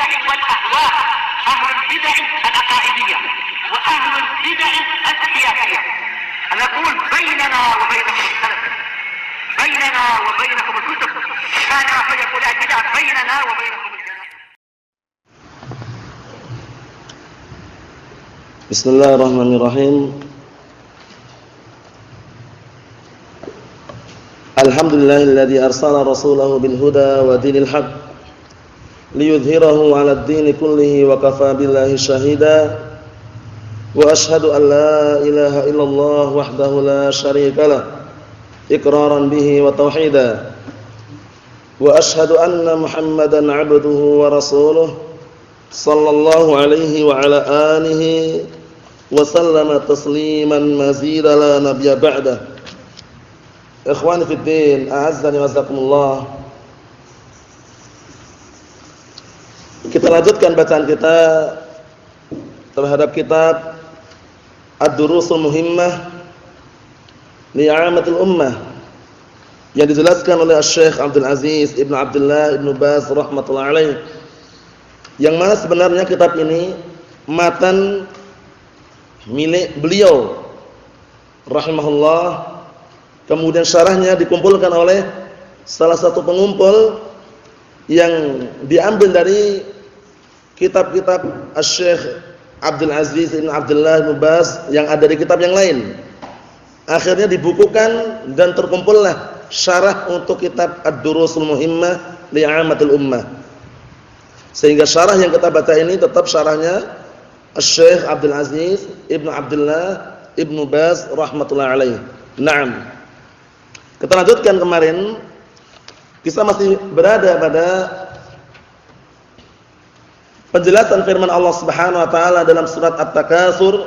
البدع والأهواء، أهل البدع العقائدية وأهل البدع السياسية. نقول بيننا وبينكم السلف، بيننا وبينكم الكتب، كان فيقول البدع بيننا وبينكم الجنة. بسم الله الرحمن الرحيم. الحمد لله الذي أرسل رسوله بالهدى ودين الحق ليظهره على الدين كله وكفى بالله شهيدا وأشهد أن لا إله إلا الله وحده لا شريك له إقرارا به وتوحيدا وأشهد أن محمدا عبده ورسوله صلى الله عليه وعلى آله وسلم تسليما مزيدا لا نبي بعده. Ikhwani fid din, a'azzani wa jazakumullah. Kita lanjutkan bacaan kita terhadap kitab Ad-Durusul Muhimmah li 'Ammatil Ummah yang dijelaskan oleh Syekh Abdul Aziz Ibnu Abdullah Ibnu Baz rahimatullah alaih. Yang mana sebenarnya kitab ini matan milik beliau rahimahullah. Kemudian syarahnya dikumpulkan oleh salah satu pengumpul yang diambil dari kitab-kitab Asy-Syaikh Abdul Aziz Ibn Abdullah Ibn Baz yang ada di kitab yang lain. Akhirnya dibukukan dan terkumpullah syarah untuk kitab Ad-Durusul Muhimmah li 'Ammatil Ummah. Sehingga syarah yang kita baca ini tetap syarahnya Asy-Syaikh Abdul Aziz Ibn Abdullah Ibn Baz rahmatullah alaih. Naam. Kita lanjutkan kemarin, kita masih berada pada penjelasan firman Allah Subhanahu wa taala dalam surat At-Takatsur.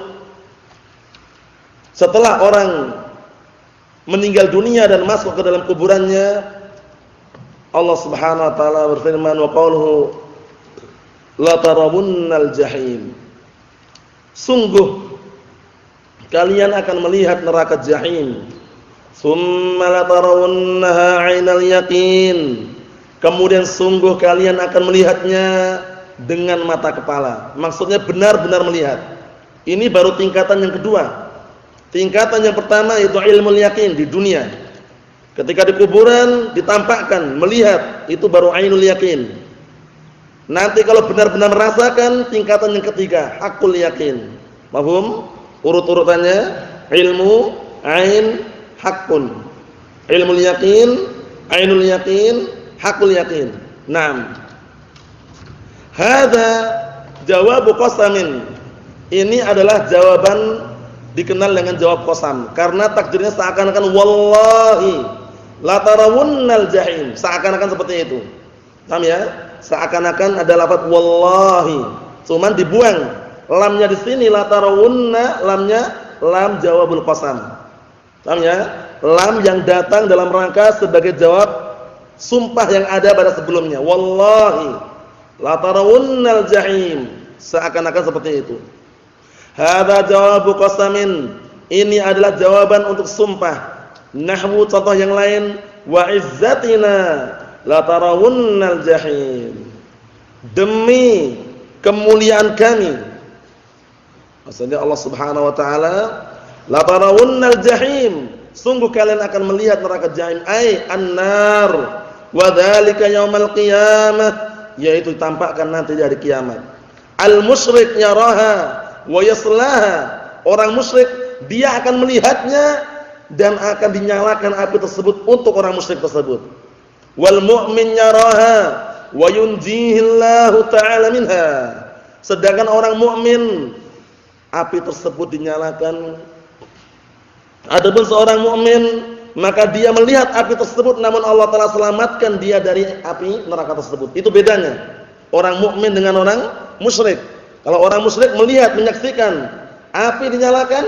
Setelah orang meninggal dunia dan masuk ke dalam kuburannya, Allah Subhanahu wa taala berfirman, wa qauluhu la tarawunnal jahim. Sungguh kalian akan melihat neraka jahim. Tsumma la tarawunnaha 'ainal yaqin. Kemudian sungguh kalian akan melihatnya dengan mata kepala. Maksudnya benar-benar melihat. Ini baru tingkatan yang kedua. Tingkatan yang pertama itu ilmul yaqin di dunia. Ketika di kuburan ditampakkan, melihat, itu baru ainul yaqin. Nanti kalau benar-benar merasakan, tingkatan yang ketiga, hakul yaqin. Paham? Urut-urutannya ilmu, ain, hakun. Ilmul yaqin, ainul yaqin, hakul yaqin. Naam. Hadza jawabu qasamin. Ini adalah jawaban dikenal dengan jawab qasam karena takdirnya seakan-akan wallahi la tarawunnal jahim. Seakan-akan seperti itu. Paham ya? Seakan-akan ada lafaz wallahi, cuman dibuang lamnya di sini, la tarawunna, lamnya lam jawabul qasam. Paham ya? Lam yang datang dalam rangka sebagai jawab sumpah yang ada pada sebelumnya. Wallahi la tarawunnal jahim. Seakan-akan seperti itu. Hadza jawabu qasamin. Ini adalah jawaban untuk sumpah. Nahwu contoh yang lain, wa izzatina la tarawunnal jahim. Demi kemuliaan kami. Maksudnya Allah Subhanahu wa taala, la tarawunnal jahim, sungguh kalian akan melihat neraka jahim, ai an-nar, wa dzalika yaumil qiyamah, yaitu ditampakkan nanti di hari kiamat. Al-musyrik yaraha wa yaslaha, orang musyrik dia akan melihatnya dan akan dinyalakan api tersebut untuk orang musyrik tersebut. Wal mu'min yaraha wa yunjihillahu ta'ala minha, sedangkan orang mukmin api tersebut dinyalakan. Adapun seorang mukmin maka dia melihat api tersebut namun Allah telah selamatkan dia dari api neraka tersebut. Itu bedanya orang mukmin dengan orang musyrik. Kalau orang musyrik melihat, menyaksikan api dinyalakan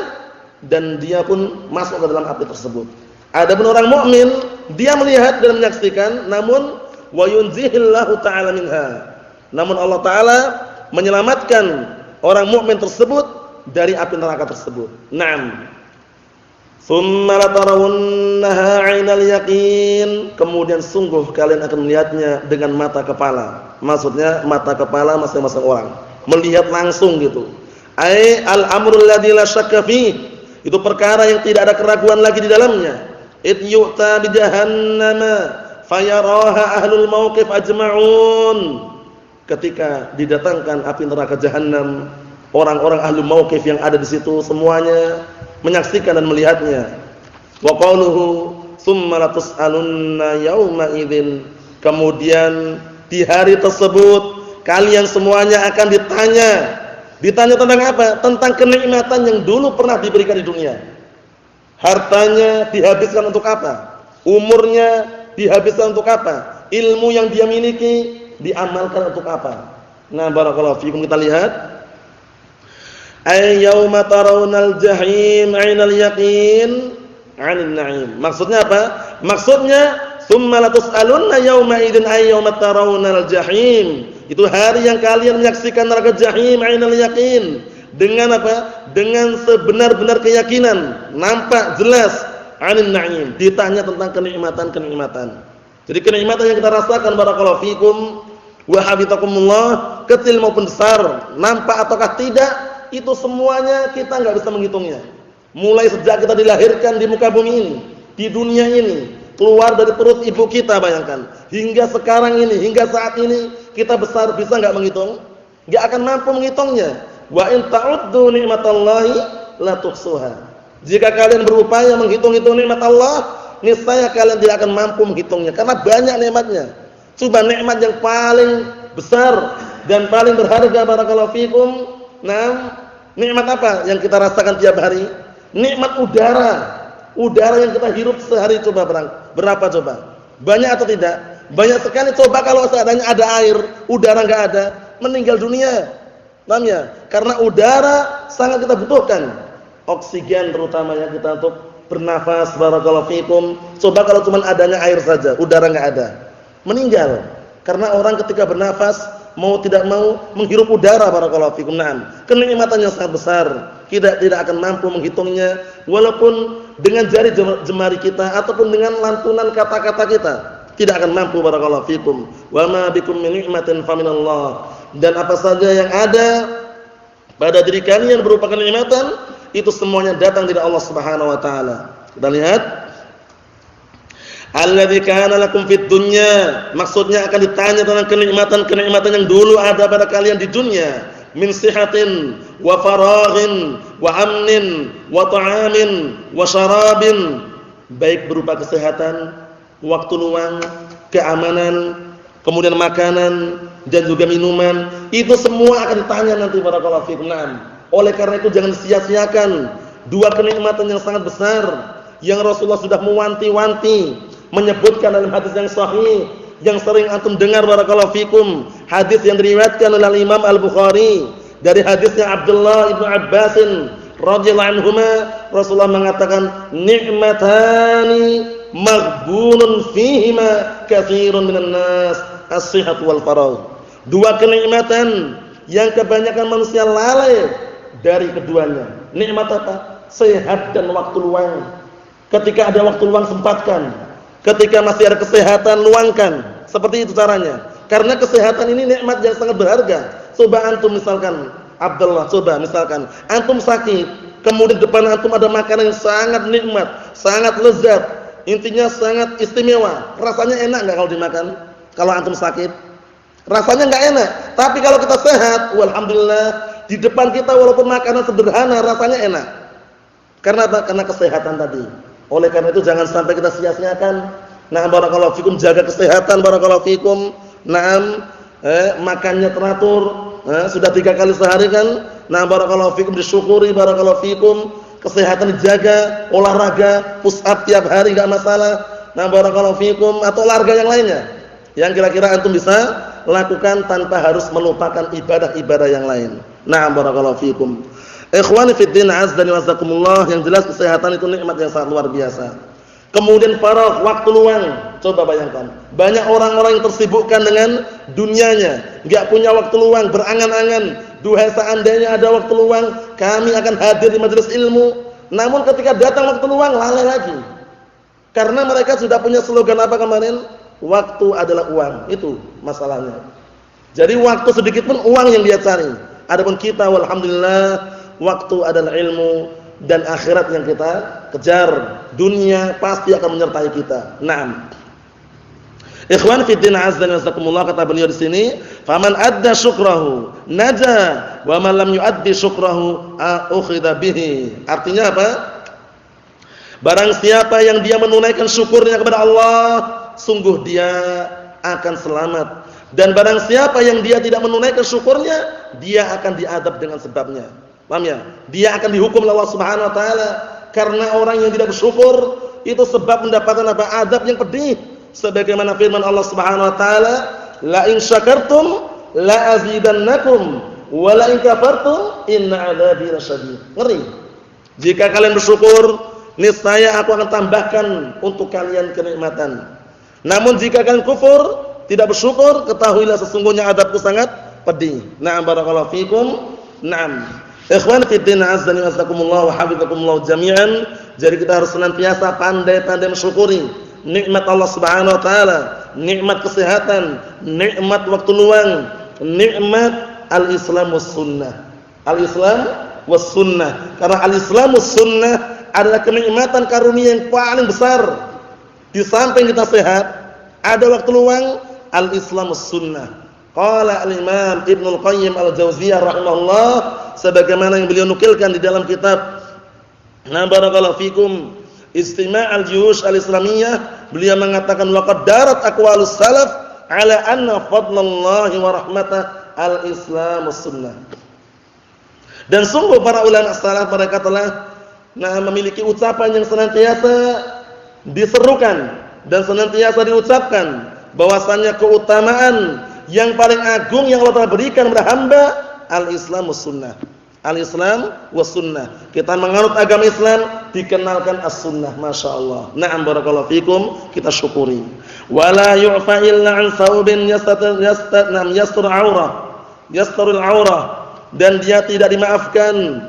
dan dia pun masuk ke dalam api tersebut. Adapun orang mukmin dia melihat dan menyaksikan namun wa yunzihillahu ta'ala minha. Namun Allah taala menyelamatkan orang mukmin tersebut dari api neraka tersebut. Naam. Tsumma latarawunnaha 'ainal yaqin. Kemudian sungguh kalian akan melihatnya dengan mata kepala. Maksudnya mata kepala masing-masing orang. Melihat langsung gitu. Ai al-amrul ladzi la syakka fi. Itu perkara yang tidak ada keraguan lagi di dalamnya. Id yu'ta bi jahannama fayaraha ahlul mauqif ajma'un. Ketika didatangkan api neraka jahanam, orang-orang ahli mauqif yang ada di situ semuanya menyaksikan dan melihatnya. Wa qauluhu tsumma latus'alunna yauma idzin. Kemudian di hari tersebut kalian semuanya akan ditanya. Ditanya tentang apa? Tentang kenikmatan yang dulu pernah diberikan di dunia. Hartanya dihabiskan untuk apa? Umurnya dihabiskan untuk apa? Ilmu yang dia miliki diamalkan untuk apa? Nah, barakallahu fikum, kita lihat. Ay yauma tarawnal jahim 'ainal yaqin 'anil na'im. Maksudnya apa? Maksudnya tsumma latus'alunna yauma idzin ay yauma tarawnal jahim. Itu hari yang kalian menyaksikan neraka jahim 'ainal yaqin. Dengan apa? Dengan sebenar-benar keyakinan, nampak jelas 'anil na'im. Ditanya tentang kenikmatan-kenikmatan. Jadi kenikmatan yang kita rasakan barakallahu fikum wa habitakumullah, kecil maupun besar, nampak ataukah tidak, itu semuanya kita enggak bisa menghitungnya. Mulai sejak kita dilahirkan di muka bumi ini, di dunia ini, keluar dari perut ibu kita, bayangkan, hingga sekarang ini, hingga saat ini kita besar, bisa enggak menghitung? Enggak akan mampu menghitungnya. Wa in ta'uddu ni'matallahi la tuhsuha. Jika kalian berupaya menghitung-hitung nikmat Allah, niscaya kalian tidak akan mampu menghitungnya karena banyak nikmatnya. Coba nikmat yang paling besar dan paling berharga barakallahu fikum. Nah, nikmat apa yang kita rasakan tiap hari? Nikmat udara. Udara yang kita hirup sehari, coba berapa coba? Banyak atau tidak? Banyak sekali. Coba kalau seandainya ada air, udara enggak ada, meninggal dunia. Paham ya? Karena udara sangat kita butuhkan. Oksigen terutamanya kita untuk bernafas barakallahu fikum. Coba kalau cuma adanya air saja, udara enggak ada, meninggal. Karena orang ketika bernafas mau tidak mau menghirup udara barakallahu fikum. Naam, kenikmatan yang sangat besar. Kita tidak akan mampu menghitungnya walaupun dengan jari jemari kita ataupun dengan lantunan kata-kata kita. Tidak akan mampu barakallahu fikum. Wa ma bikum min ni'matin faminallah. Dan apa saja yang ada pada diri kalian berupa kenikmatan, itu semuanya datang dari Allah Subhanahu wa taala. Kita lihat. Alladzi kana lakum fid dunya, maksudnya akan ditanya tentang kenikmatan-kenikmatan yang dulu ada pada kalian di dunia, min sihatin wa faraghin wa amnin wa ta'amin wa syarabin, baik berupa kesehatan, waktu luang, keamanan, kemudian makanan dan juga minuman. Itu semua akan ditanya nanti barakallahu fikum. Oleh karena itu jangan sia-siakan dua kenikmatan yang sangat besar yang Rasulullah sudah mewanti-wanti, menyebutkan dalam hadis yang sahih yang sering antum dengar barakallahu fikum, hadis yang diriwayatkan oleh Imam Al-Bukhari dari hadisnya Abdullah ibnu Abbas radhiyallahu anhuma. Rasulullah mengatakan, ni'matani maghbunun fihima katsirun minan nas, as-sihhatu wal faragh. Dua kenikmatan yang kebanyakan manusia lalai dari keduanya. Nikmat apa? Sehat dan waktu luang. Ketika ada waktu luang sempatkan. Ketika masih ada kesehatan luangkan. Seperti itu caranya. Karena kesehatan ini nikmat yang sangat berharga. Coba antum misalkan, Abdullah, coba misalkan antum sakit, kemudian depan antum ada makanan yang sangat nikmat, sangat lezat, intinya sangat istimewa. Rasanya enak enggak kalau dimakan? Kalau antum sakit, rasanya enggak enak. Tapi kalau kita sehat, walhamdulillah, di depan kita walaupun makanan sederhana rasanya enak. Karena apa? Karena kesehatan tadi. Oleh karena itu jangan sampai kita sia-siakan. Nah, barakallahu fikum, jaga kesehatan barakallahu fikum. Naam, makannya teratur, sudah 3 kali sehari kan? Nah, barakallahu fikum, disyukuri barakallahu fikum. Kesehatan dijaga, olahraga, push up tiap hari enggak masalah. Nah, barakallahu fikum, atau olahraga yang lainnya yang kira-kira antum bisa lakukan tanpa harus melupakan ibadah-ibadah yang lain. Nah, barakallahu fikum. Ikhwani fid din, azdani wasakumullah, yang jelas kesehatan itu nikmat yang sangat luar biasa. Kemudian faragh, waktu luang. Coba bayangkan, banyak orang-orang yang tersibukkan dengan dunianya, enggak punya waktu luang, berangan-angan, duhai seandainya ada waktu luang, kami akan hadir di majelis ilmu, namun ketika datang waktu luang lalai lagi. Karena mereka sudah punya slogan apa kemarin? Waktu adalah uang. Itu masalahnya. Jadi waktu sedikit pun uang yang dia cari. Adapun kita walhamdulillah waktu adalah ilmu dan akhirat yang kita kejar. Dunia pasti akan menyertai kita. Naam. Ikhwan fi din azza wa jazakumullah, kata beliau di sini, faman adda syukrahu naja wa man lam yuaddi syukrahu ukhidha bihi. Artinya apa? Barang siapa yang dia menunaikan syukurnya kepada Allah, sungguh dia akan selamat. Dan barang siapa yang dia tidak menunaikan syukurnya, dia akan diadab dengan sebabnya. Paham ya? Dia akan dihukum oleh Allah Subhanahu wa taala. Karena orang yang tidak bersyukur itu sebab mendapatkan apa? Adab yang pedih. Sebagaimana firman Allah Subhanahu wa taala, la in syakartum la azidannakum wa la in kafartum inna adzabi lasyadid. Ngeri. Jika kalian bersyukur, niscaya aku akan tambahkan untuk kalian kenikmatan. Namun jika kalian kufur, tidak bersyukur, ketahuilah sesungguhnya adabku sangat pedih. Na'am barakallahu fikum. Na'am. Ikhwan fi din azza wa jazakumullah wa hafizakumullah jami'an. Jadi kita harus senantiasa pandai-pandai mensyukuri nikmat Allah Subhanahu wa taala, nikmat kesehatan, nikmat waktu luang, nikmat al-Islam was sunnah. Al-Islam was sunnah. Karena al-Islam was sunnah adalah kenikmatan karunia yang paling besar. Di samping kita sehat, ada waktu luang, al-Islam was sunnah. Qala al-Imam Ibnu Al-Qayyim Al-Jauziyah rahimahullah, sebagaimana yang beliau nukilkan di dalam kitab barakallahu fikum Istima' al-Juyush al-Islamiyah, beliau mengatakan laqad darat aqwalus salaf ala anna fadlallahi wa rahmatah al-Islam was sunnah. Dan sungguh para ulama salaf mereka telah memiliki ucapan yang senantiasa diserukan dan senantiasa diucapkan bahwasanya keutamaan yang paling agung yang Allah telah berikan kepada hamba al-Islam was sunnah. Al-Islam was sunnah. Kita menganut agama Islam dikenalkan as-sunnah, masyaallah. Na'am barakallahu fikum, kita syukuri. Wala yu'fa illa an thawbin yastur aurah. Yasturul aurah, dan dia tidak dimaafkan,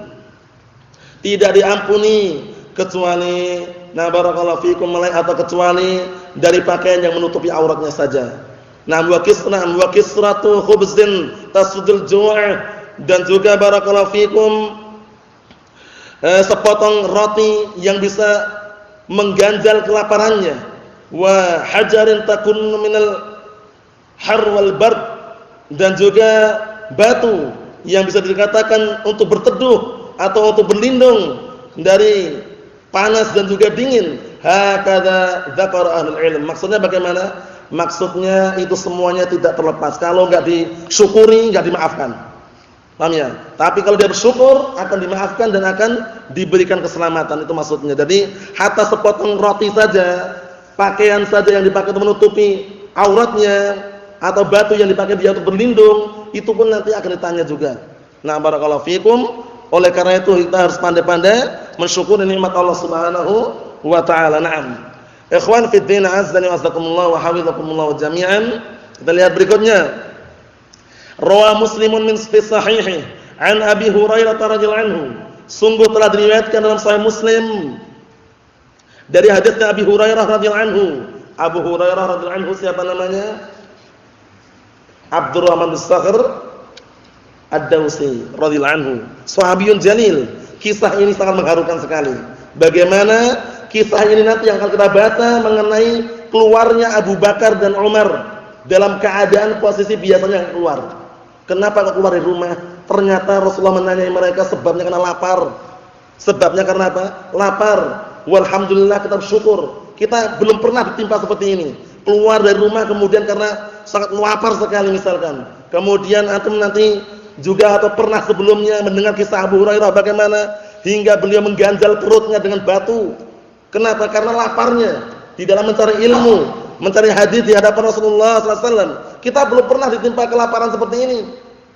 tidak diampuni kecuali barakallahu fikum atau kecuali dari pakaian yang menutupi auratnya saja. Wa kisratu khubzin tasudul ju', dan juga barakallahu fikum sepotong roti yang bisa mengganjal kelaparannya. Wa hajarin takun minal har wal bard, dan juga batu yang bisa dikatakan untuk berteduh atau untuk berlindung dari panas dan juga dingin. Hakadha dzakara ahlul ilm. Maksudnya bagaimana? Maksudnya itu semuanya tidak terlepas. Kalau enggak disyukuri, enggak dimaafkan. Paham ya? Tapi kalau dia bersyukur akan dimaafkan dan akan diberikan keselamatan, itu maksudnya. Jadi hatta sepotong roti saja, pakaian saja yang dipakai untuk menutupi auratnya, atau batu yang dipakai dia untuk berlindung, itu pun nanti akan ditanya juga. Nah barakallahu fikum. Oleh karena itu kita harus pandai-pandai mensyukuri nikmat Allah Subhanahu wa taala. Naam. Ikhwan fi din azza wa jazakumullah wa hafizakumullah jami'an. Kita lihat berikutnya. Rawa Muslimun min fi sahihi an Abi Hurairah radhiyallahu anhu. Sungguh telah diriwayatkan dalam Sahih Muslim dari hadisnya Abi Hurairah radhiyallahu anhu. Abu Hurairah radhiyallahu anhu siapa namanya? Abdurrahman bin Sakhr Ad-Dawsi radhiyallahu anhu. Sahabiyun jalil. Kisah ini sangat mengharukan sekali. Bagaimana kisah ini nanti yang akan kita baca mengenai keluarnya Abu Bakar dan Umar dalam keadaan posisi biasanya keluar. Kenapa kok keluar dari rumah? Ternyata Rasulullah menanyai mereka sebabnya karena lapar. Sebabnya karena apa? Lapar. Walhamdulillah kita bersyukur. Kita belum pernah ditimpa seperti ini. Keluar dari rumah kemudian karena sangat lapar sekali misalkan. Kemudian antum nanti juga atau pernah sebelumnya mendengar kisah Abu Hurairah bagaimana hingga beliau mengganjal perutnya dengan batu. Kenapa? Karena laparnya di dalam mencari ilmu, mencari hadis di hadapan Rasulullah SAW. Kita belum pernah ditimpa kelaparan seperti ini.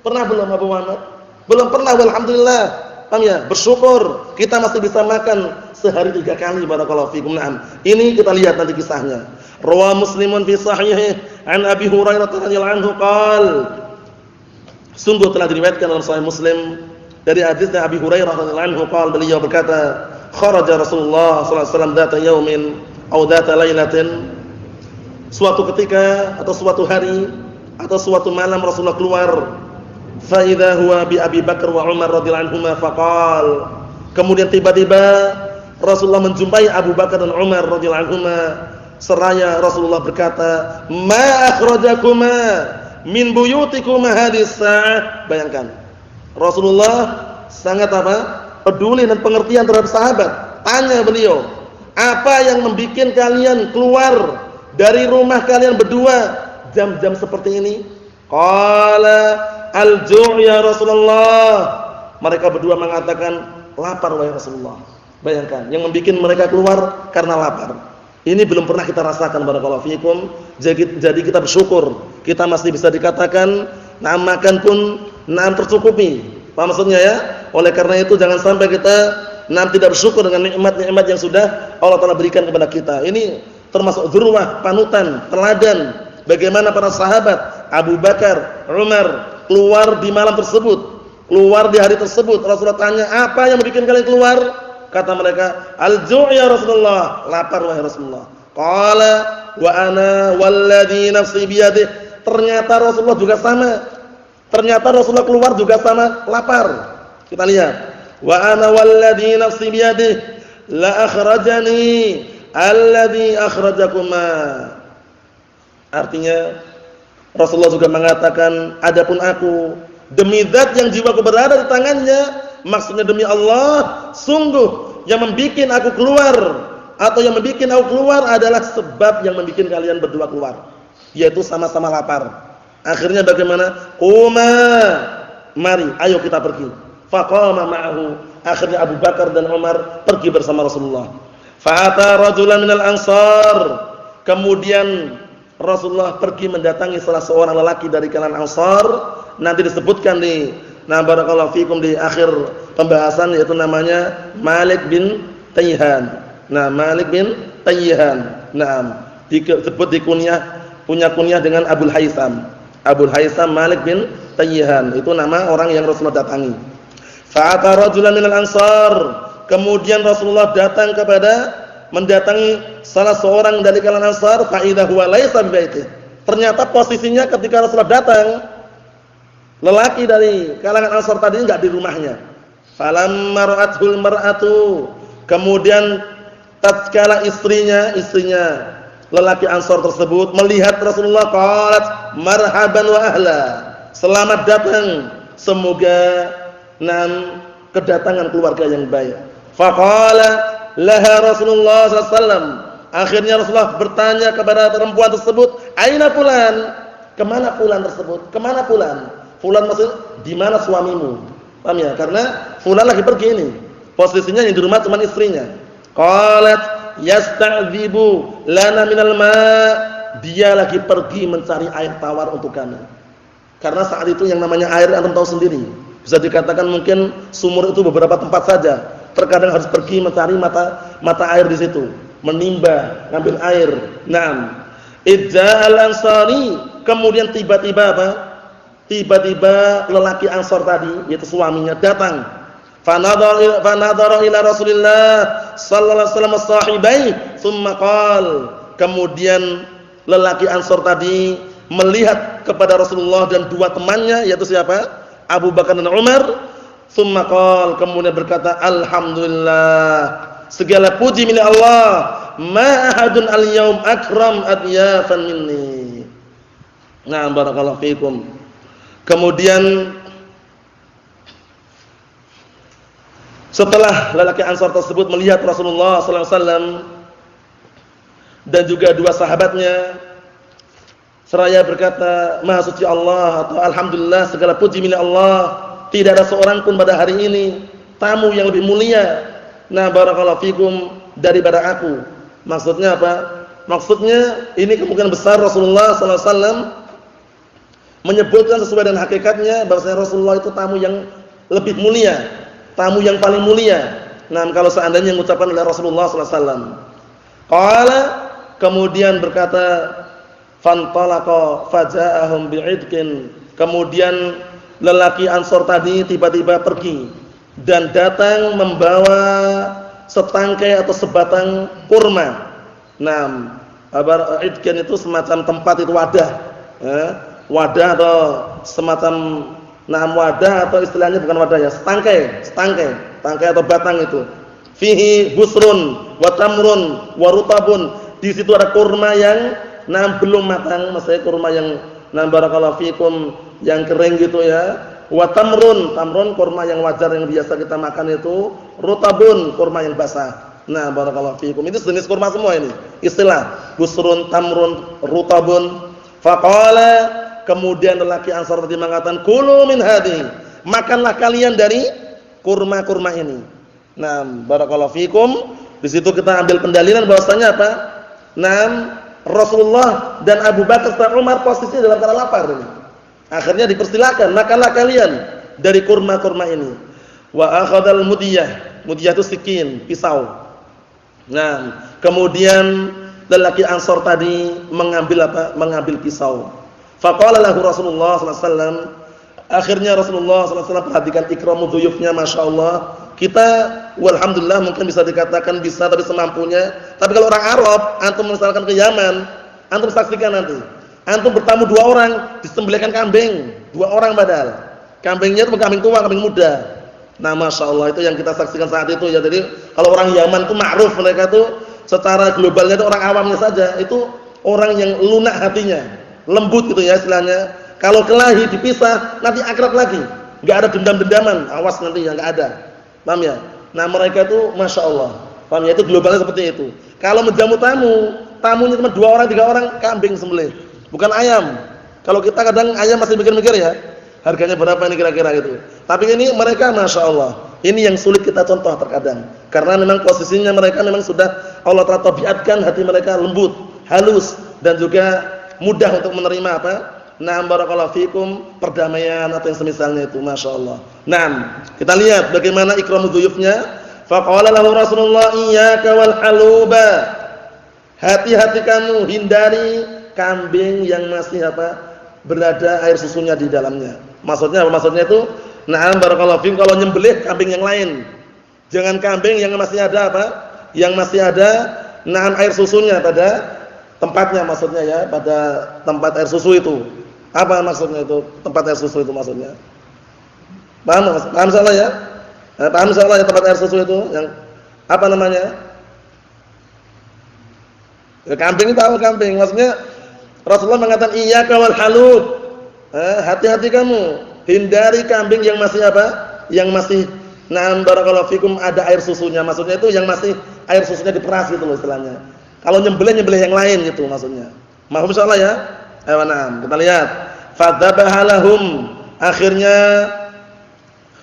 Pernah belum Abu Muhammad? Belum pernah, alhamdulillah. Paham ya? Bersyukur kita masih bisa makan sehari 3 kali. Barakallahu fikum. Naam. Ini kita lihat nanti kisahnya. Rawa Muslimun fi sahihi an Abi Hurairah radhiyallahu anhu qala. Sungguh telah diriwayatkan dalam Sahih Muslim dari hadisnya Abi Hurairah radhiyallahu anhu qala, beliau berkata, kharaja Rasulullah sallallahu alaihi wasallam dzata yaumin aw dzata lailatin. Suatu ketika atau suatu hari atau suatu malam Rasulullah keluar, fa idza huwa bi Abi Bakar wa Umar radhiyallahu anhuma faqal. Kemudian tiba-tiba Rasulullah menjumpai Abu Bakar dan Umar radhiyallahu anhuma, seraya Rasulullah berkata, "Ma akhrajakuma min buyutikuma hadhihi sa'ah." Bayangkan. Rasulullah sangat peduli dan pengertian terhadap sahabat. Tanya beliau, "Apa yang membuat kalian keluar dari rumah kalian berdua jam-jam seperti ini?" Qala al-ju' ya Rasulullah. Mereka berdua mengatakan, lapar wahai Rasulullah. Bayangkan, yang membuat mereka keluar karena lapar. Ini belum pernah kita rasakan, barakallahu fikum. Jadi kita bersyukur, kita masih bisa dikatakan makan pun tercukupi. Paham maksudnya ya? Oleh karena itu jangan sampai kita tidak bersyukur dengan nikmat-nikmat yang sudah Allah Taala berikan kepada kita. Ini termasuk dzurwah, panutan, teladan bagaimana para sahabat Abu Bakar, Umar keluar di malam tersebut, keluar di hari tersebut. Rasulullah tanya, "Apa yang membuat kalian keluar?" Kata mereka, "Al-ju' ya Rasulullah." Lapar wahai Rasulullah. Qala wa ana walladzi nafsi biyadihi. Ternyata Rasulullah juga sama. Ternyata Rasulullah keluar juga sama, lapar. Kita lihat. Wa ana walladzi nafsi biyadihi la akhrajani alladzi akhrajakuma. Artinya Rasulullah juga mengatakan, adapun aku demi zat yang jiwaku berada di tangannya, maksudnya demi Allah, sungguh yang membuat aku keluar atau yang membuat aku keluar adalah sebab yang membuat kalian berdua keluar, yaitu sama-sama lapar. Akhirnya bagaimana? Quma, mari, ayo kita pergi. Faqama ma'ahu. Akhirnya Abu Bakar dan Umar pergi bersama Rasulullah. Fa'ata rajulan minal ansar. Kemudian Rasulullah pergi mendatangi salah seorang lelaki dari kalangan Ansar. Nanti disebutkan di barakallahu fikum di akhir pembahasan, yaitu namanya Malik bin Tayyihan. Malik bin Tayyihan. Disebut di punya kunyah dengan Abul Haitham. Abul Haitham Malik bin Tayyihan. Itu nama orang yang Rasulullah datangi. Fa'ata rajulan minal ansar. Kemudian Rasulullah mendatangi salah seorang dari kalangan Ansar, fa idza huwa laisa bi baitihi. Ternyata posisinya ketika Rasulullah datang, lelaki dari kalangan Ansar tadi enggak di rumahnya. Falamma ra'atul mar'atu. Kemudian tatkala istrinya lelaki Ansar tersebut melihat Rasulullah, qalat marhaban wa ahla. Selamat datang, semoga kedatangan keluarga yang baik. Faqala laha Rasulullah SAW. Akhirnya Rasulullah bertanya kepada perempuan tersebut, aina fulan? Kemana fulan tersebut? Kemana fulan? Fulan maksud di mana suamimu? Paham ya? Karena fulan lagi pergi ini. Posisinya yang di rumah cuma istrinya. Qalat yasta'dzibu lana minal ma'. Dia lagi pergi mencari air tawar untuk kami. Karena saat itu yang namanya air antum tahu sendiri. Bisa dikatakan mungkin sumur itu beberapa tempat saja. Terkadang harus pergi mencari mata air di situ, menimba, ngambil air. Idza'al ansari. Kemudian tiba-tiba Tiba-tiba lelaki Ansar tadi, yaitu suaminya, datang. Fanadhara ila Rasulillah sallallahu alaihi wasallam sahibai, tsumma qala. Kemudian lelaki Ansar tadi melihat kepada Rasulullah dan dua temannya, yaitu siapa? Abu Bakar dan Umar. Tsumma qala, kemudian berkata, alhamdulillah, segala puji milik Allah, ma ahadun al-yaum akram adyafan minni. Nah, barakallahu fiikum. Kemudian setelah lelaki Ansar tersebut melihat Rasulullah sallallahu alaihi wasallam dan juga dua sahabatnya, seraya berkata, maha suci Allah, atau alhamdulillah, segala puji milik Allah, tidak ada seorang pun pada hari ini tamu yang lebih mulia, nah barakallahu fikum, daripada aku. Maksudnya apa? Maksudnya ini kemungkinan besar Rasulullah sallallahu alaihi wasallam menyebutkan sesuai dengan hakikatnya bahwasanya Rasulullah itu tamu yang lebih mulia, tamu yang paling mulia. Nah, kalau seandainya mengucapkan oleh Rasulullah sallallahu alaihi wasallam. Qala, kemudian berkata, fantalaqa faja'ahum bi'idkin. Kemudian lelaki Ansar tadi tiba-tiba pergi dan datang membawa setangkai atau sebatang kurma. Nah, idkan itu semacam tempat itu wadah. Wadah atau semacam wadah atau istilahnya bukan wadah ya, tangkai atau batang itu. Fihi busrun wa tamrun wa rutabun. Di situ ada kurma yang belum matang, maksudnya kurma yang barakallahu fikum yang kering gitu ya. Wa tamrun kurma yang wajar yang biasa kita makan itu, rutabun kurma yang basah. Nah, barakallahu fikum. Itu jenis kurma semua ini. Istilah busrun, tamrun, rutabun. Faqala, kemudian lelaki Ansar tadi mengatakan, "Kulu min hadhihi." Makanlah kalian dari kurma-kurma ini. Nah, barakallahu fikum. Di situ kita ambil pendalilan bahwasanya apa? Rasulullah dan Abu Bakar dan Umar posisi dalam keadaan lapar ini. Akhirnya dipersilakan, makanlah kalian dari kurma-kurma ini. Wa akhadhal mudiyah. Mudiyah itu sikin, pisau. Nah, kemudian lelaki Ansar tadi mengambil apa? Mengambil pisau. Faqala lahu Rasulullah sallallahu alaihi wasallam. Akhirnya Rasulullah sallallahu alaihi wasallam perhatikan ikramu dhuyufnya, masyaallah. Kita walhamdulillah mungkin bisa dikatakan bisa tapi semampunya. Tapi kalau orang Arab, antum misalkan ke Yaman, antum saksikan nanti. Antum bertamu 2 orang, disembelihkan kambing, 2 orang padahal. Kambingnya itu kambing tua, kambing muda. Nah, masyaallah itu yang kita saksikan saat itu ya. Jadi kalau orang Yaman itu ma'ruf, mereka itu secara globalnya itu orang awamnya saja, itu orang yang lunak hatinya, lembut gitu ya istilahnya. Kalau kelahi dipisah, nanti akrab lagi. Enggak ada dendam-dendaman, awas nanti ya, enggak ada. Paham ya? Nah, mereka itu masyaallah. Paham ya? Itu globalnya seperti itu. Kalau menjamu tamu, tamunya cuma 2 orang, 3 orang, kambing sembelih. Bukan ayam. Kalau kita kadang ayam masih mikir-mikir ya. Harganya berapa ini kira-kira gitu. Tapi ini mereka masyaallah. Ini yang sulit kita contoh terkadang. Karena memang posisinya mereka memang sudah Allah Ta'ala tabiatkan hati mereka lembut, halus dan juga mudah untuk menerima apa? Na'am barakallahu fikum, perdamaian atau yang semisalnya itu, masyaallah. Nah, kita lihat bagaimana ikramu dhuyufnya. Faqala lahu Rasulullah iyyaka wal haluba. Hati-hati kamu hindari kambing yang masih apa? Berada air susunya di dalamnya. Maksudnya apa? Maksudnya itu, na'am barakallahu fikum, kalau nyembelih kambing yang lain. Jangan kambing yang masih ada apa? Yang masih ada na'am air susunya pada tempatnya, maksudnya ya, pada tempat air susu itu. Apa maksudnya itu? Tempat air susu itu maksudnya. Paham? Paham salah ya? Paham salah ya tempat air susu itu yang apa namanya? Ya, kambing itu tahu kambing. Maksudnya Rasulullah mengatakan iyyaka wal halub. Hati-hati kamu, hindari kambing yang masih apa? Yang masih na'am barakallahu fikum ada air susunya. Maksudnya itu yang masih air susunya diperas gitu loh istilahnya. Kalau nyembelih yang lain gitu maksudnya. Mahum insyaallah ya. Ayo na'am, kita lihat. Fadzabaha lahum. Akhirnya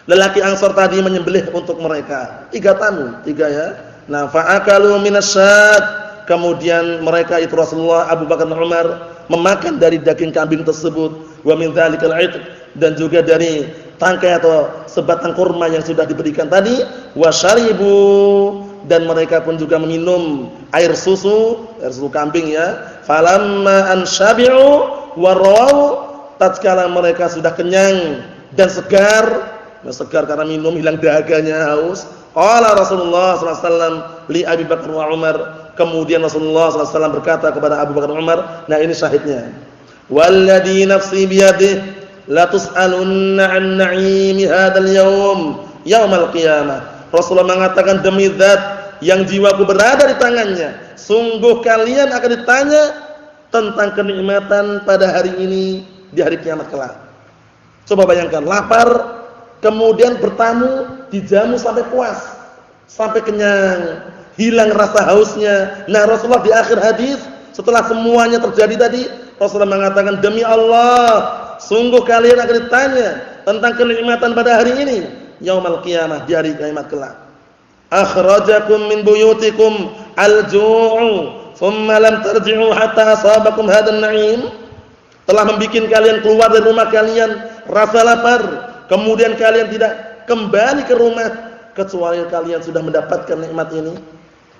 lelaki Ansar tadi menyembelih untuk mereka. 3 tamu, 3 ya. Nah, fa'akalu minasyad. Kemudian mereka itu Rasulullah, Abu Bakar dan Umar memakan dari daging kambing tersebut, wa min dzalikal 'itq, dan juga dari tangkai atau sebatang kurma yang sudah diberikan tadi, wa syaribu, dan mereka pun juga meminum air susu kambing ya. Falamma anshabi'u wa rawu, tatkala mereka sudah kenyang dan segar karena minum hilang dahaganya, haus. Qala Rasulullah sallallahu alaihi wasallam li Abi Bakar wa Umar. Kemudian Rasulullah sallallahu alaihi wasallam berkata kepada Abu Bakar dan Umar, nah ini syahidnya. Walladzi nafsi biyadihi la tus'alunna 'an na'imi hadzal yaum yaumal qiyamah. Rasulullah mengatakan, demi zat yang jiwaku berada di tangannya, sungguh kalian akan ditanya tentang kenikmatan pada hari ini di hari kiamat kelak. Coba bayangkan, lapar, kemudian bertamu, dijamu sampai puas, sampai kenyang, hilang rasa hausnya. Nah, Rasulullah di akhir hadis setelah semuanya terjadi tadi, Rasulullah mengatakan, demi Allah, sungguh kalian akan ditanya tentang kenikmatan pada hari ini, yaumul qiyamah, di hari kiamat kelak. Akhrajakum min buyutikum al-ju'u thumma lam tarji'u hatta asabakum hadzal na'im. Telah membikin kalian keluar dari rumah kalian rasa lapar, kemudian kalian tidak kembali ke rumah kecuali kalian sudah mendapatkan nikmat ini.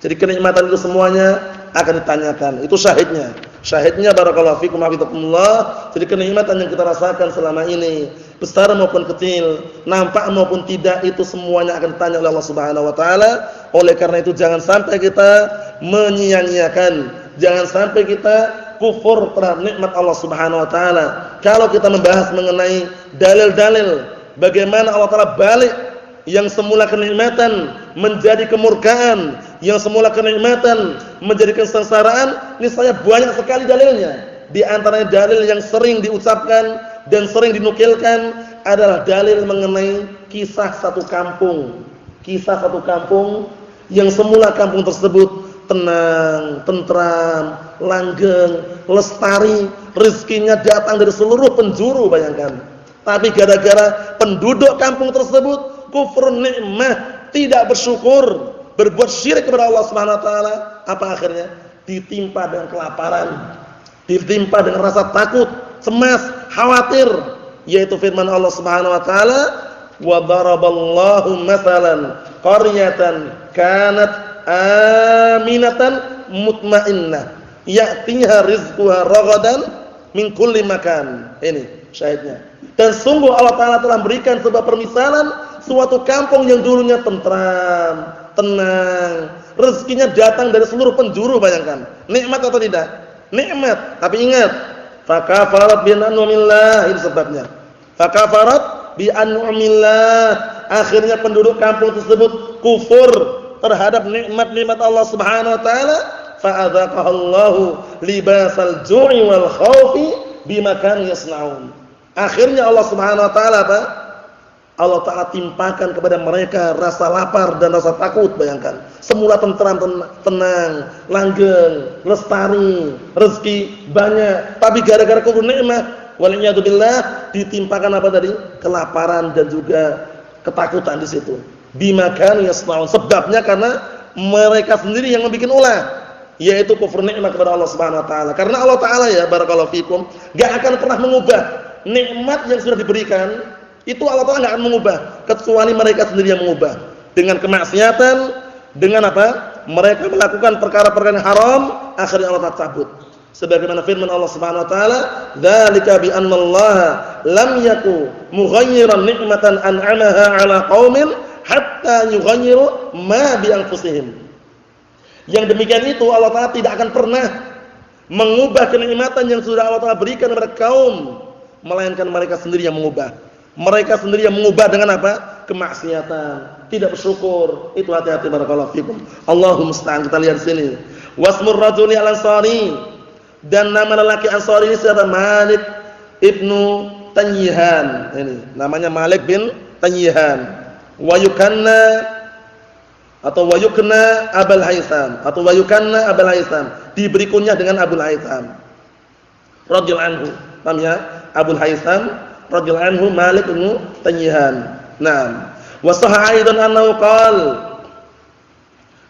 Jadi kenikmatan itu semuanya akan ditanyakan. Itu syahidnya. Syahidnya barakallahu fikum hafizakumullah, jadi kenikmatan yang kita rasakan selama ini, besar maupun kecil, nampak maupun tidak, itu semuanya akan ditanya oleh Allah Subhanahu wa taala. Oleh karena itu jangan sampai kita menyia-nyiakan, jangan sampai kita kufur terhadap nikmat Allah Subhanahu wa taala. Kalau kita membahas mengenai dalil-dalil bagaimana Allah taala balik yang semula kenikmatan menjadi kemurkaan, yang semula kenikmatan menjadi kesengsaraan, ini saya banyak sekali dalilnya. Di antaranya dalil yang sering diucapkan dan sering dinukilkan adalah dalil mengenai kisah satu kampung. Kisah satu kampung yang semula kampung tersebut tenang, tentram, langgeng, lestari, rezekinya datang dari seluruh penjuru, bayangkan. Tapi gara-gara penduduk kampung tersebut kufur nikmah, tidak bersyukur, berbuat syirik kepada Allah Subhanahu wa taala, apa akhirnya? Ditimpa dengan kelaparan, ditimpa dengan rasa takut, cemas, khawatir, yaitu firman Allah Subhanahu wa taala, wa daraballahu mathalan qaryatan kanat aminatan mutmainnah ya'tiha rizquha ragadan min kulli makan. Ini syahidnya. Dan sungguh Allah taala telah berikan sebuah permisalan suatu kampung yang dulunya tentram, tenang, rezekinya datang dari seluruh penjuru, bayangkan. Nikmat atau tidak? Nikmat. Tapi ingat, fakafarat bi an'amillah, ini sebabnya. Fakafarat bi an'amillah. Akhirnya penduduk kampung tersebut kufur terhadap nikmat-nikmat Allah Subhanahu wa taala, fa'adzaqahallahu libasal ju'i wal khaufi bima kanu yasnaun. Akhirnya Allah Subhanahu wa taala apa? Allah taala timpakan kepada mereka rasa lapar dan rasa takut, bayangkan. Semula tentram, tenang, langgeng, lestari, rezeki banyak, tapi gara-gara kufur nikmat, waliyadzubillah, ditimpakan apa tadi? Kelaparan dan juga ketakutan di situ. Bima kanu yasnaun. Sebabnya karena mereka sendiri yang membuat ulah, yaitu kufur nikmat kepada Allah Subhanahu wa taala. Karena Allah taala, ya barakallahu fikum, enggak akan pernah mengubah nikmat yang sudah diberikan. Itu Allah taala enggak akan mengubah kecuali mereka sendiri yang mengubah dengan kemaksiatan, dengan apa? Mereka melakukan perkara-perkara yang haram, akhirnya Allah taala cabut. Sebagaimana firman Allah Subhanahu wa taala, "Dzalika bi anna Allah lam yaku mughayyiran ni'matan an'amaha 'ala qaumin hatta yughayyiru ma bi anfusihim." Yang demikian itu Allah taala tidak akan pernah mengubah kenikmatan yang sudah Allah taala berikan kepada kaum, melainkan mereka sendiri yang mengubah. Mereka sendiri yang mengubah dengan apa? Kemaksiatan, tidak bersyukur. Itu hati-hati barakallahu fikum. Allahumma musta'an. Kita lihat sini. Wasmur rajuli al-ansari, dan nama lelaki Ansari ini siapa? Malik ibnu Tanyihan. Ini namanya Malik bin Tanyihan. Wa yukanna atau wa yukna Abul Haitsam, atau wa yukanna Abul Haitsam, diberi kunyah dengan Abul Haitsam radhiyallahu anhu. Paham ya? Abul Haitsam radhiyallahu anhu, Malik bin Tanyihan. Naam. Wa sahha aidan annahu qala,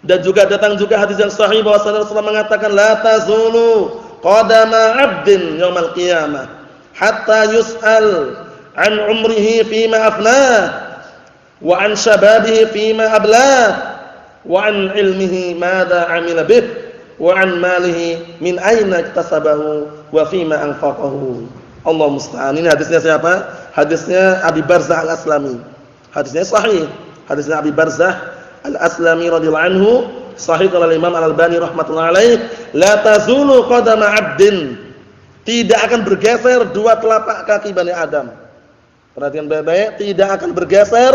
dan juga datang juga hadis yang sahih bahwa Rasulullah mengatakan, la tazulu qadama 'abdin yaumil qiyamah hatta yus'al an umrihi fima afnah wa an shababihi fima ablah wa an ilmihi madza 'amila bih wa an malihi min aina iktasabahu wa fima anfaqahu. Allah musta'an. Ini hadisnya siapa? Hadisnya Abi Barzah Al-Aslami. Hadisnya sahih. Hadisnya Abi Barzah Al-Aslami radhiyallahu anhu, sahih oleh Imam Al-Albani rahimatullah alaih. La tazulu qadama 'abdin, tidak akan bergeser dua telapak kaki Bani Adam. Perhatikan baik-baik, tidak akan bergeser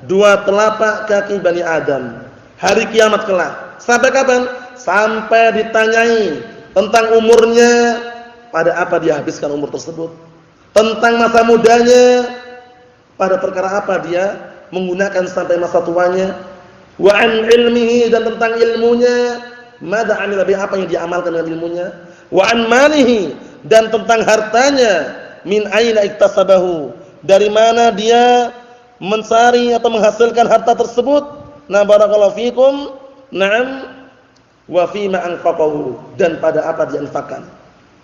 dua telapak kaki Bani Adam hari kiamat kelak. Sampai kapan? Sampai ditanyai tentang umurnya, pada apa dia habiskan umur tersebut, tentang masa mudanya, pada perkara apa dia menggunakan sampai masa tuanya, wa an ilmihi, dan tentang ilmunya, madza amila bi, apa yang dia amalkan dengan ilmunya, wa an malihi, dan tentang hartanya, min aina iktasabahu, dari mana dia mencari atau menghasilkan harta tersebut. Nah barakallahu fikum. Naam. Wa fima anfaqahu, dan pada apa dia infakkan.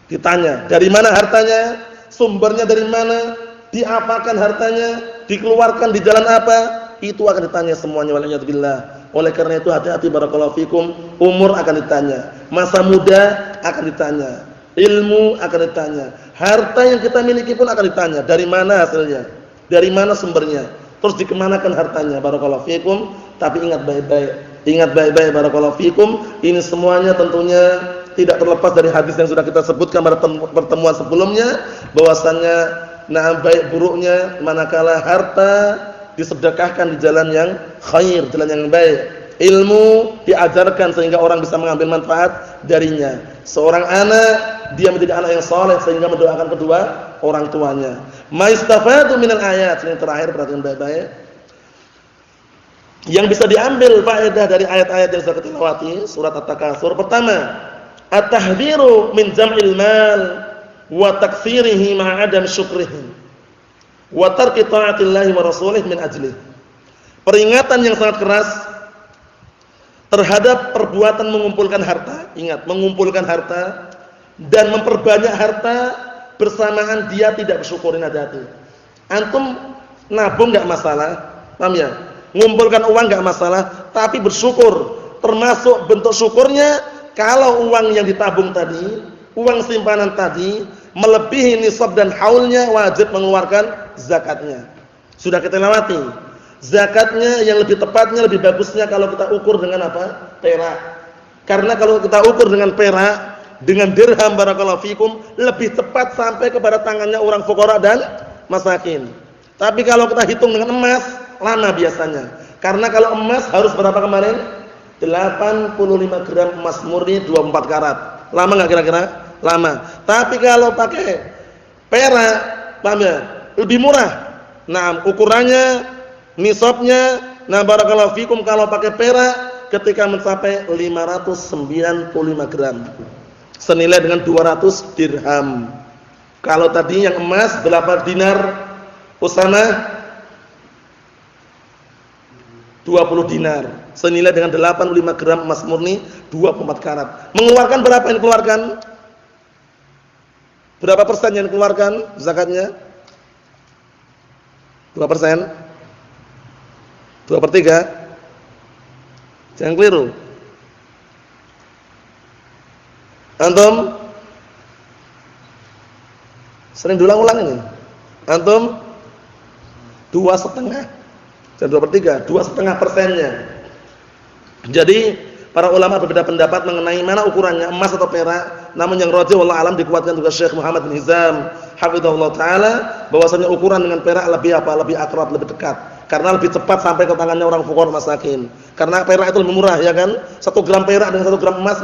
Ditanya, dari mana hartanya? Sumbernya dari mana? Diapakan hartanya? Dikeluarkan di jalan apa? Itu akan ditanya semuanya, waliyadzubillah. Oleh karena itu hati-hati barakallahu fikum, umur akan ditanya, masa muda akan ditanya, ilmu akan ditanya, harta yang kita miliki pun akan ditanya, dari mana hasilnya, dari mana sumbernya, terus dikemanakan hartanya. Barakallahu fikum. Tapi ingat baik-baik barakallahu fikum, ini semuanya tentunya tidak terlepas dari hadis yang sudah kita sebutkan pada pertemuan sebelumnya, bahwasannya baik buruknya manakala harta disedekahkan di jalan yang khair, jalan yang baik. Ilmu diajarkan sehingga orang bisa mengambil manfaat darinya. Seorang anak dia menjadi anak yang saleh sehingga mendoakan kedua orang tuanya. Maistafadu minal ayat, yang terakhir perhatikan baik-baik. Yang bisa diambil faedah dari ayat-ayat yang sudah kita lewati surat At-Takatsur. Pertama, at-tahdhiru min jam'il mal wa taktsirihi ma'a adam syukrihi wa tarki ta'atillahi wa rasulih min ajlihi. Peringatan yang sangat keras terhadap perbuatan mengumpulkan harta. Ingat, mengumpulkan harta dan memperbanyak harta bersamaan dia tidak bersyukurin, hati-hati. Antum nabung enggak masalah, paham ya? Mengumpulkan uang enggak masalah, tapi bersyukur. Termasuk bentuk syukurnya kalau uang yang ditabung tadi, uang simpanan tadi melebihi nisab dan haulnya, wajib mengeluarkan zakatnya. Sudah kita lewati. Zakatnya yang lebih tepatnya, lebih bagusnya kalau kita ukur dengan apa? Perak. Karena kalau kita ukur dengan perak, dengan dirham barakallahu fikum, lebih tepat sampai kepada tangannya orang fuqara dan masakin. Tapi kalau kita hitung dengan emas, lama biasanya. Karena kalau emas harus berapa kemarin? 85 gram emas murni 24 karat. Lama enggak kira-kira? Lama. Tapi kalau pakai perak, paham ya? Lebih murah. Nah, ukurannya, nisabnya, barakallahu fikum, kalau pakai perak ketika mencapai 595 gram. Senilai dengan 200 dirham. Kalau tadi yang emas berapa dinar? Usama 20 dinar. Senilai dengan 85 gram emas murni 24 karat. Mengeluarkan berapa yang dikeluarkan? Berapa persen yang dikeluarkan zakatnya? 2%? 2/3? Jangan keliru. Antum sering diulang-ulang ini. Antum 2,5 dan 2/3, 2,5%-nya. Jadi para ulama berbeda pendapat mengenai mana ukurannya, emas atau perak. Namun yang rajih wallahu alam dikuatkan juga Syekh Muhammad bin Hizam hafizahullah taala, bahwasanya ukuran dengan perak lebih apa? Lebih akrab, lebih dekat. Karena lebih cepat sampai ke tangannya orang fuqara masakin. Karena perak itu lebih murah, ya kan? 1 gram perak dengan 1 gram emas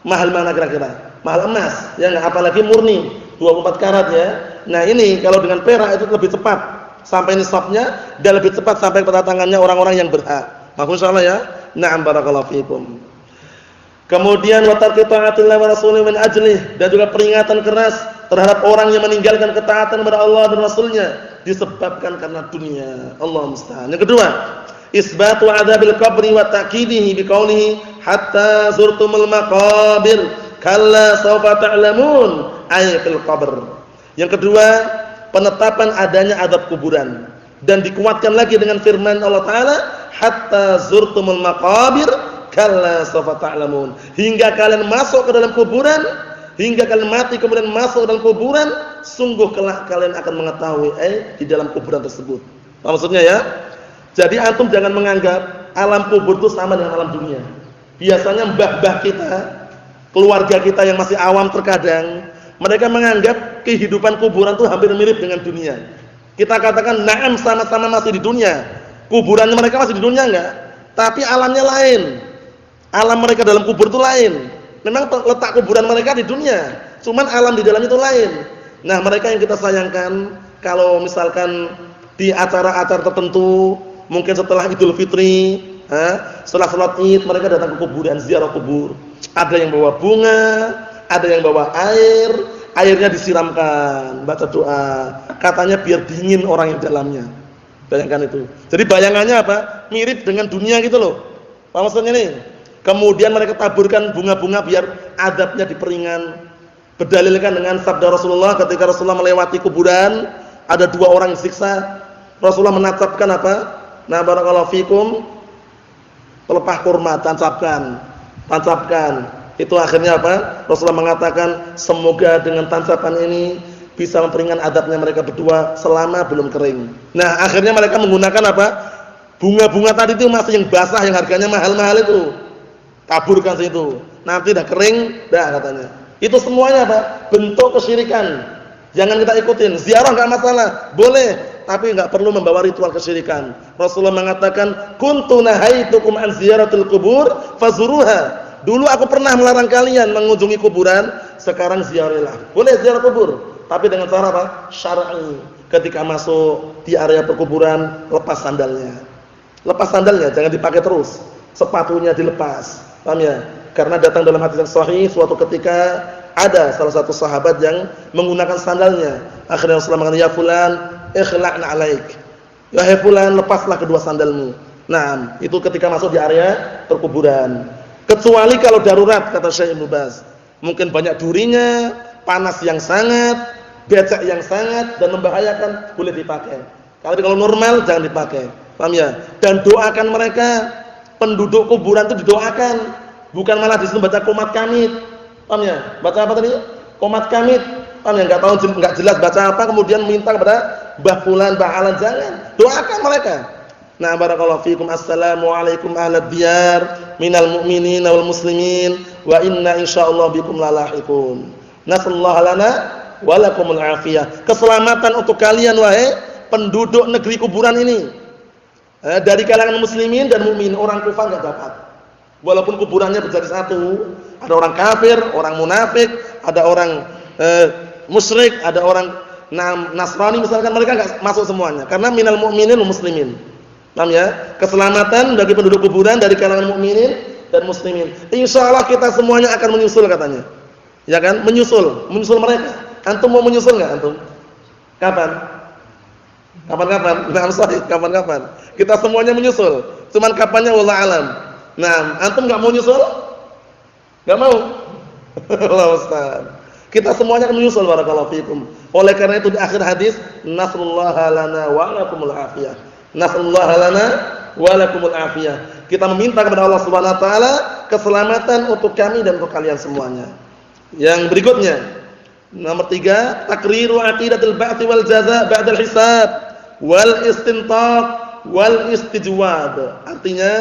mahal mana kira-kira? Mahal emas, ya enggak? Apalagi murni 24 karat ya. Nah, ini kalau dengan perak itu lebih cepat sampai nisabnya dan lebih cepat sampai pada tangannya orang-orang yang berhak. Mahfuz insyaallah ya. Na'am barakallahu fikum. Kemudian wa tarki ta'atillah wa rasulih min ajlih, dan juga peringatan keras terhadap orang yang meninggalkan ketaatan kepada Allah dan Rasulnya disebabkan karena dunia. Allah musta'an. Yang kedua, isbatu adzabil qabri wa ta'kidihi biqaulihi hatta zurtumul maqabir kalla sawfa ta'lamun ay fil qabr. Yang kedua, penetapan adanya azab kuburan dan dikuatkan lagi dengan firman Allah taala hatta zurtumul maqabir kalla sawfa ta'lamun, hingga kalian masuk ke dalam kuburan, hingga kalian mati kemudian masuk ke dalam kuburan, sungguh kelak kalian akan mengetahui di dalam kuburan tersebut. Apa maksudnya ya? Jadi antum jangan menganggap alam kubur itu sama dengan alam dunia. Biasanya mbah-mbah kita, keluarga kita yang masih awam terkadang mereka menganggap kehidupan kuburan itu hampir mirip dengan dunia. Kita katakan na'am, sama-sama masih di dunia. Kuburannya mereka masih di dunia enggak? Tapi alamnya lain. Alam mereka dalam kubur itu lain. Memang letak kuburan mereka di dunia, cuman alam di dalam itu lain. Nah, mereka yang kita sayangkan kalau misalkan di acara-acara tertentu, mungkin setelah Idul Fitri, setelah salat Id, mereka datang ke kuburan, ziarah kubur. Ada yang bawa bunga, ada yang bawa air, airnya disiramkan, baca doa. Katanya biar dingin orang yang di dalamnya. Bayangkan itu. Jadi bayangannya apa? Mirip dengan dunia gitu loh. Apa maksudnya nih? Kemudian mereka taburkan bunga-bunga biar adabnya diperingan. Berdalilkan dengan sabda Rasulullah ketika Rasulullah melewati kuburan, ada 2 orang yang siksa. Rasulullah menatapkan apa? Nah, barakallahu fikum, pelepah kurma, tancapkan. Itu akhirnya apa? Rasulullah mengatakan, semoga dengan tancapan ini bisa memperingan adabnya mereka berdua selama belum kering. Nah, akhirnya mereka menggunakan apa? Bunga-bunga tadi itu masih yang basah, yang harganya mahal-mahal itu. Taburkan situ. Nanti dah kering, dah katanya. Itu semuanya apa? Bentuk kesyirikan. Jangan kita ikutin. Ziarah enggak masalah, boleh, tapi enggak perlu membawa ritual kesyirikan. Rasulullah mengatakan, "Kuntu nahaitukum an ziyaratil qubur fazuruha." Dulu aku pernah melarang kalian mengunjungi kuburan, sekarang ziarahilah. Boleh ziarah kubur, tapi dengan cara apa? Syar'i. Ketika masuk di area perkuburan, lepas sandalnya. Lepas sandalnya, jangan dipakai terus. Sepatunya dilepas. Paham ya? Karena datang dalam hadis yang sahih, suatu ketika ada salah satu sahabat yang menggunakan sandalnya. Akhirnya Rasulullah mengatakan, "Ya fulan, ikhla'na 'alaik." Wahai fulan, lepaslah kedua sandalmu. Nah, itu ketika masuk di area perkuburan. Kecuali kalau darurat, kata Syekh Ibnu Baz. Mungkin banyak durinya, panas yang sangat, becek yang sangat dan membahayakan, boleh dipakai. Kalau normal jangan dipakai. Paham ya? Dan doakan mereka, penduduk kuburan itu didoakan, bukan malah disuruh baca qomat kamit. Paham ya? Baca apa tadi? Qomat kamit. Paham ya? Enggak tahu, enggak jelas baca apa, kemudian minta kepada Mbah fulan, Mbah alan, jangan. Doakan mereka. Nah, barakallahu fikum. Assalamualaikum ahlad diyar minal mu'minin wal muslimin wa inna insyaallah bikum lalahiqun. Nasallahu lana wa lakumul afiyah. Keselamatan untuk kalian wahai penduduk negeri kuburan ini. Dari kalangan muslimin dan mukmin, orang kufar enggak dapat. Walaupun kuburannya berjadi satu, ada orang kafir, orang munafik, ada orang musyrik, ada orang Nasrani misalkan, mereka enggak masuk semuanya karena minal mu'minin wal muslimin. Paham ya? Keselamatan bagi penduduk kuburan dari kalangan mukminin dan muslimin. Insyaallah kita semuanya akan menyusul katanya. Ya kan? Menyusul mereka. Antum mau menyusul enggak antum? Kapan? Kapan? Nah, sorry, kapan? Kita semuanya menyusul. Cuman kapannya wallah alam. Nah, antum enggak mau nyusul? Enggak mau? Allah Ustaz. Kita semuanya akan menyusul, barakallahu fikum. Oleh karena itu di akhir hadis, nasrullaha lana wa lakumul afiyah. Nasallahu lana wa lakumul afiyah. Kita meminta kepada Allah Subhanahu wa taala keselamatan untuk kami dan untuk kalian semuanya. Yang berikutnya, nomor 3, takriru aqidatul ba'ts wal jazaa ba'dal hisab wal istintab wal istijwab. Artinya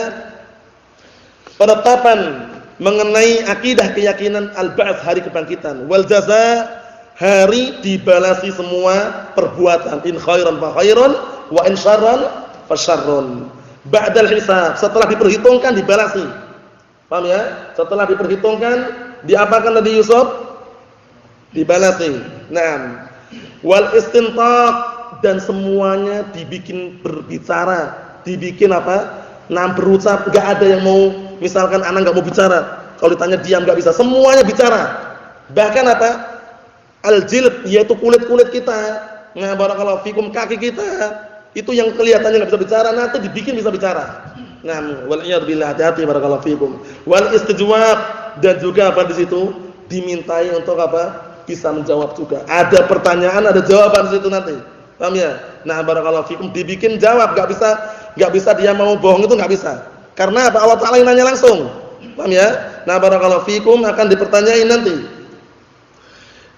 penetapan mengenai akidah keyakinan al-ba'ts, hari kebangkitan, wal jazaa, hari dibalasi semua perbuatan, in khairan fa khairun wa in syarran fa syarrun. Ba'dal hisab, setelah diperhitungkan dibalasi. Paham ya? Setelah diperhitungkan diapakan tadi Yusuf? Dibalasi. Naam. Wal istintab, dan semuanya dibikin berbicara, dibikin apa? Berucap, enggak ada yang mau, misalkan anak enggak mau bicara. Kalau ditanya diam enggak bisa, semuanya bicara. Bahkan apa? Al-jilb, yaitu kulit-kulit kita. Nah, barakallahu fikum, kaki kita itu yang kelihatannya enggak bisa bicara, nanti dibikin bisa bicara. Nah, wal iyad billah, hati-hati barakallahu fikum. Wal istijwab, dan juga apa di situ dimintai untuk apa? Bisa menjawab juga. Ada pertanyaan, ada jawaban di situ nanti. Paham ya? Nah, barakallahu fikum, dibikin jawab, enggak bisa dia mau bohong, itu enggak bisa. Karena apa? Allah Taala yang nanya langsung. Paham ya? Nah, barakallahu fikum, akan dipertanyain nanti.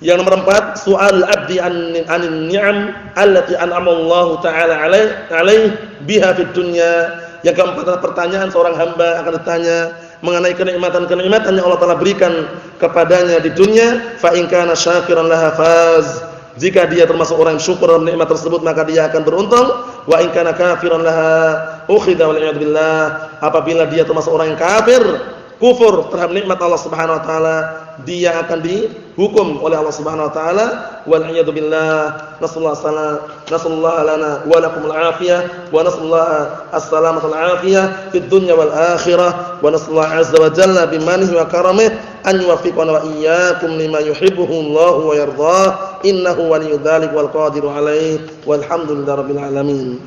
Yang nomor 4, soal abdi anin ni'am allati an'ama Allah taala alaih biha fid dunya. Yang keempat, pertanyaan seorang hamba akan ditanya mengenai kenikmatan-kenikmatan yang Allah Taala berikan kepadanya di dunia. Fa in kana syakiran laha faz, jika dia termasuk orang yang syukur terhadap nikmat tersebut maka dia akan beruntung. Wa in kana kafiran laha ukhidha wal iyad billah, apabila dia termasuk orang yang kafir, kufur terhadap nikmat Allah Subhanahu wa taala, dia akan dihukum oleh Allah Subhanahu wa taala. Wal iyad billah. Nasallahu lana wa lakumul afiyah wa nasallahu as-salamata wal afiyah fid dunya wal akhirah wa nasallahu azza wa jalla bimanihi wa karamihi an yuwaffiqana wa iyyakum lima yuhibbuhu Allah wa yardah, innahu waliyyu dzalik wal qadiru alaihi walhamdulillahi rabbil alamin.